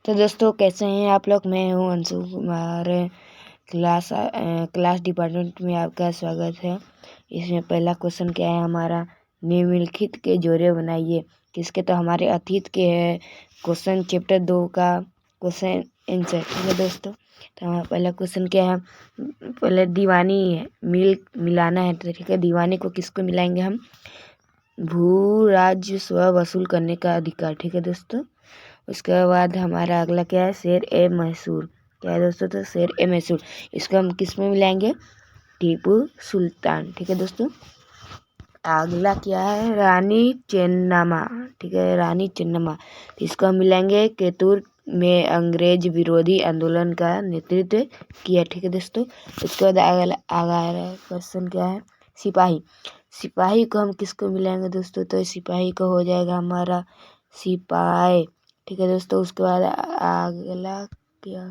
तो दोस्तों कैसे हैं आप लोग। मैं हूं अंशु कुमार। क्लास डिपार्टमेंट में आपका स्वागत है। इसमें पहला क्वेश्चन क्या है हमारा, निम्नलिखित के जोड़े बनाइए। किसके, तो हमारे अतीत के है क्वेश्चन चैप्टर 2 का क्वेश्चन आंसर। ठीक है दोस्तों, तो हमारा पहला क्वेश्चन क्या है, पहले दीवानी मिलाना है। तो ठीक है, दीवानी को किसको मिलाएंगे हम, भू राजस्व वसूल करने का अधिकार। ठीक है दोस्तों, उसके बाद हमारा अगला क्या है, शेर ए मैसूर। क्या है दोस्तों, तो शेर ए मैसूर इसको हम किस में मिलाएंगे, टीपू सुल्तान। ठीक है दोस्तों, अगला क्या है, रानी चेन्नम्मा। ठीक है, रानी चेन्नम्मा इसको हम मिलाएंगे, केतुर में अंग्रेज विरोधी आंदोलन का नेतृत्व किया। ठीक है दोस्तों, उसके बाद अगला क्वेश्चन क्या है, सिपाही। सिपाही को हम किसको मिलाएंगे दोस्तों, तो सिपाही को हो जाएगा हमारा सिपाही। ठीक है दोस्तों, उसके बाद अगला क्या,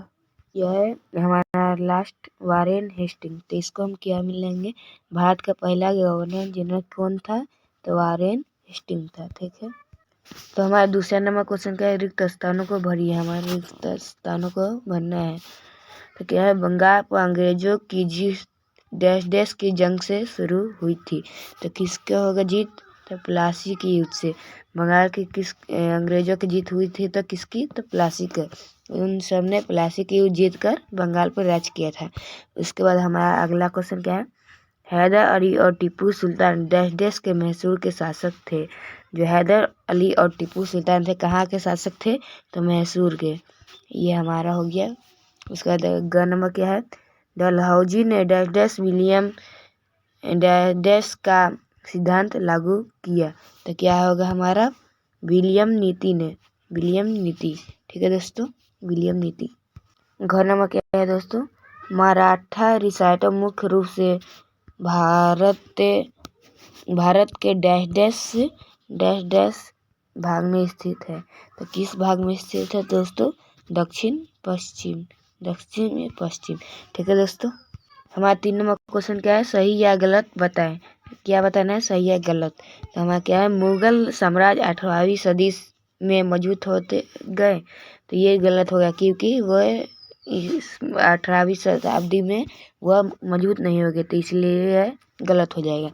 यह है हमारा लास्ट वारेन हेस्टिंग। तो इसको हम क्या मिलेंगे, भारत का पहला गवर्नर जनरल कौन था, तो वारेन हेस्टिंग था। ठीक है, तो हमारा दूसरा नंबर क्वेश्चन क्या है, रिक्त स्थानों को भरिए। हमारे रिक्त स्थानों को भरना है। तो क्या है, बंगाल पर अंग्रेजों की जीत डैश डैश की जंग से शुरू हुई थी। तो किसका होगा जीत, तो प्लासी की युद्ध से। बंगाल की अंग्रेजों की जीत हुई थी, तो किसकी, तो प्लासी का। उन सब ने प्लासी की युद्ध जीत कर बंगाल पर राज किया था। उसके बाद हमारा अगला क्वेश्चन क्या है, हैदर अली और टीपू सुल्तान डैश डैश के मैसूर के शासक थे। जो हैदर अली और टीपू सुल्तान थे, कहाँ के शासक थे, तो मैसूर के। ये हमारा हो गया। उसके बाद ग नंबर क्या है, डलहौजी ने dash dash William dash dash का सिद्धांत लागू किया। तो क्या होगा हमारा, विलियम नीति ने, विलियम नीति। ठीक है दोस्तों, विलियम नीति। घर नंबर क्या है दोस्तों, मराठा रिसायतों मुख्य रूप से भारत के डैश डैश भाग में स्थित है। तो किस भाग में स्थित है दोस्तों, दक्षिण में पश्चिम। ठीक है दोस्तों, हमारा 3 नंबर क्वेश्चन क्या है, सही या गलत बताएं। क्या बताना है, सही या गलत। तो हमारा क्या है, मुगल साम्राज्य 18वीं सदी में मजबूत होते गए। तो ये गलत हो गया, क्योंकि वह 18वीं शताब्दी में वह मजबूत नहीं हो गए, तो इसलिए यह गलत हो जाएगा।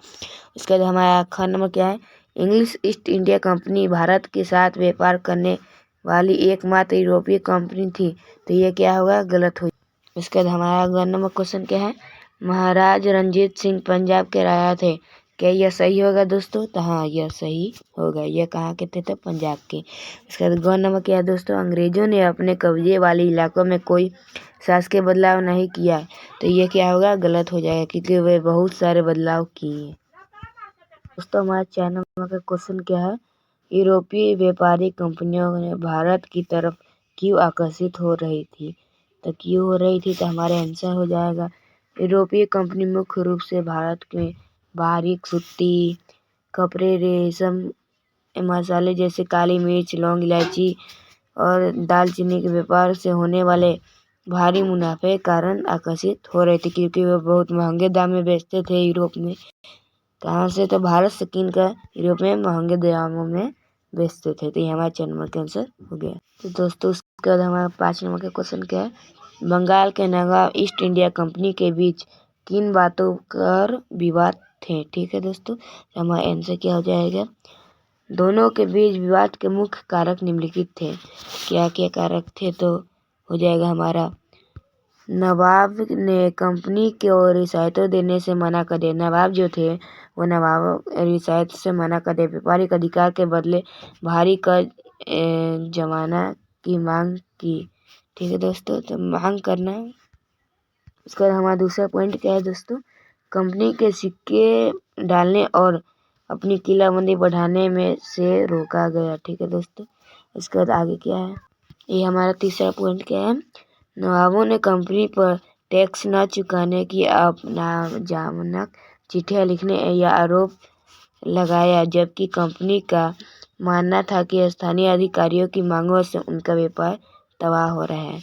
उसके बाद हमारा ख नंबर क्या है, English east India company Bharat के साथ व्यापार करने वाली एकमात्र यूरोपीय कंपनी थी। तो ये क्या होगा, गलत हो। उसके बाद हमारा ग नंबर क्वेश्चन क्या है, महाराज रंजीत सिंह पंजाब के राजा थे। क्या यह सही होगा दोस्तों, तो हाँ यह सही होगा। यह कहाँ के थे, तो पंजाब के। उसके बाद ग नंबर क्या है दोस्तों, अंग्रेजों ने अपने कब्जे वाले इलाकों में कोई शासकीय बदलाव नहीं किया। तो ये क्या होगा, गलत हो जाएगा, क्योंकि वे बहुत सारे बदलाव किए। दोस्तों हमारे 4 नंबर का क्वेश्चन क्या है, यूरोपीय व्यापारी कंपनियों ने भारत की तरफ क्यों आकर्षित हो रही थी। तो क्यों हो रही थी, तो हमारे आंसर हो जाएगा, यूरोपीय कंपनी मुख्य रूप से भारत में बारीक सूती कपड़े, रेशम, मसाले जैसे काली मिर्च, लौंग, इलायची और दालचीनी के व्यापार से होने वाले भारी मुनाफे के कारण आकर्षित हो रहे थे, क्योंकि वे बहुत महंगे दाम में बेचते थे यूरोप में। कहाँ से, तो भारत से किन का, यूरोप में महंगे दामों में बेचते थे। तो ये हमारा 4 नंबर का आंसर हो गया। तो दोस्तों उसके बाद हमारा 5 नंबर का क्वेश्चन क्या है, बंगाल के नवाब ईस्ट इंडिया कंपनी के बीच किन बातों पर विवाद थे। ठीक है दोस्तों, तो हमारा आंसर क्या हो जाएगा, दोनों के बीच विवाद के मुख्य कारक निम्नलिखित थे। क्या क्या कारक थे, तो हो जाएगा हमारा, नवाब ने कंपनी को रियायतें देने से मना कर दिया। नवाब जो थे वो नवाब रियायत से मना कर दिया। व्यापारिक अधिकार के बदले भारी कर जमाना की मांग की। ठीक है दोस्तों, तो मांग करना। उसके बाद हमारा दूसरा पॉइंट क्या है दोस्तों, कंपनी के सिक्के डालने और अपनी किलाबंदी बढ़ाने में से रोका गया। ठीक है दोस्तों, उसके बाद आगे क्या है, ये हमारा तीसरा पॉइंट क्या है, नवाबों ने कंपनी पर टैक्स न चुकाने की आपत्तिजनक चिट्ठियां लिखने या आरोप लगाया, जबकि कंपनी का मानना था कि स्थानीय अधिकारियों की मांगों से उनका व्यापार तबाह हो रहा है।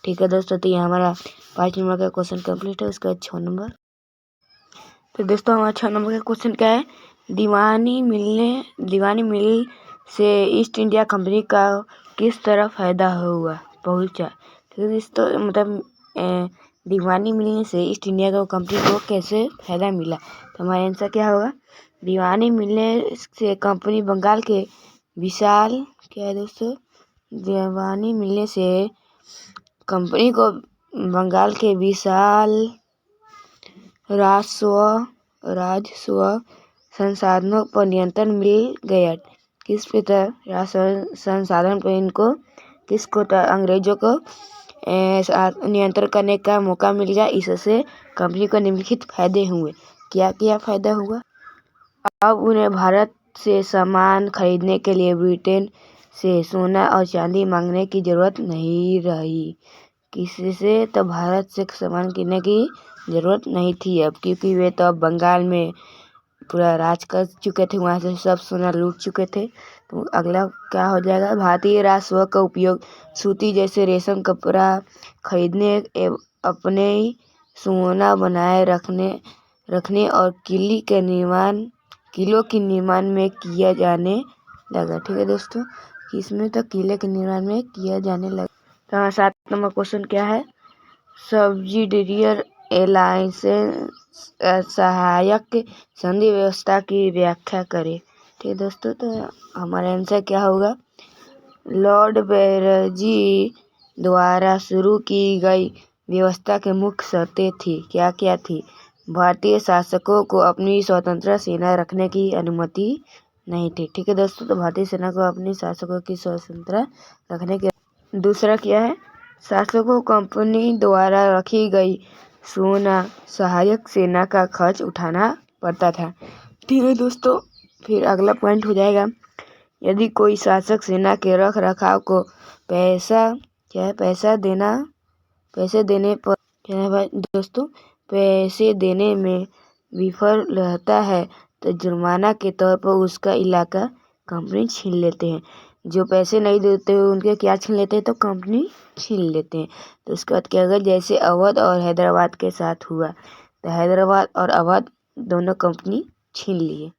ठीक है दोस्तों, तो ये हमारा 5 नंबर का क्वेश्चन कंप्लीट है। उसका 6 नंबर, तो दोस्तों हमारा 6 नंबर का क्वेश्चन क्या है, दीवानी मिल से ईस्ट इंडिया कंपनी का किस तरह फायदा हुआ। पहुंचा। ठीक है दोस्तों, मतलब दीवानी मिलने से ईस्ट इंडिया को कंपनी को कैसे फायदा मिला, तो हमारा आंसर क्या होगा? दीवानी मिलने से कंपनी बंगाल के विशाल, क्या है दोस्तों, दीवानी मिलने से कंपनी को बंगाल के विशाल राजस्व संसाधनों पर नियंत्रण मिल गया। किस प्रकार राजस्व संसाधन पर इनको किसको अंग्रेजों को नियंत्रण करने का मौका मिल गया। इससे कंपनी को निम्नलिखित फायदे हुए। क्या क्या फायदा हुआ? अब उन्हें भारत से सामान खरीदने के लिए ब्रिटेन से सोना और चांदी मांगने की जरूरत नहीं रही। किससे? तो भारत से सामान खरीदने की जरूरत नहीं थी अब, क्योंकि वे तो अब बंगाल में पूरा राज कर चुके थे, वहाँ से सब सोना लूट चुके थे। तो अगला क्या हो जाएगा? भारतीय राजस्व का उपयोग सूती जैसे रेशम कपड़ा खरीदने एवं अपने सोना बनाए रखने और किलों के निर्माण में किया जाने लगा। ठीक है दोस्तों, किसमें? तो किले के निर्माण में किया जाने लगा। तो 7 नंबर क्वेश्चन क्या है? सब्सिडियरी अलायंस सहायक संधि व्यवस्था की व्याख्या करें। ठीक है दोस्तों, तो हमारा आंसर क्या होगा? लॉर्ड बैरजी द्वारा शुरू की गई व्यवस्था के मुख्य शर्तें थी। क्या क्या थी? भारतीय शासकों को अपनी स्वतंत्र सेना रखने की अनुमति नहीं थी। ठीक है दोस्तों, तो भारतीय सेना को अपनी शासकों की स्वतंत्र रखने की। दूसरा क्या है? शासकों कंपनी द्वारा रखी गई सोना सहायक सेना का खर्च उठाना पड़ता था। ठीक है दोस्तों, फिर अगला पॉइंट हो जाएगा, यदि कोई शासक सेना के रख रखाव को पैसे देने पर, क्या है भाई दोस्तों, पैसे देने में विफल रहता है तो जुर्माना के तौर पर उसका इलाका कंपनी छीन लेते हैं। जो पैसे नहीं देते उनके क्या छीन लेते हैं? तो कंपनी छीन लेते हैं। तो उसके बाद क्या होगा? जैसे अवध और हैदराबाद के साथ हुआ, तो हैदराबाद और अवध दोनों कंपनी छीन लिए।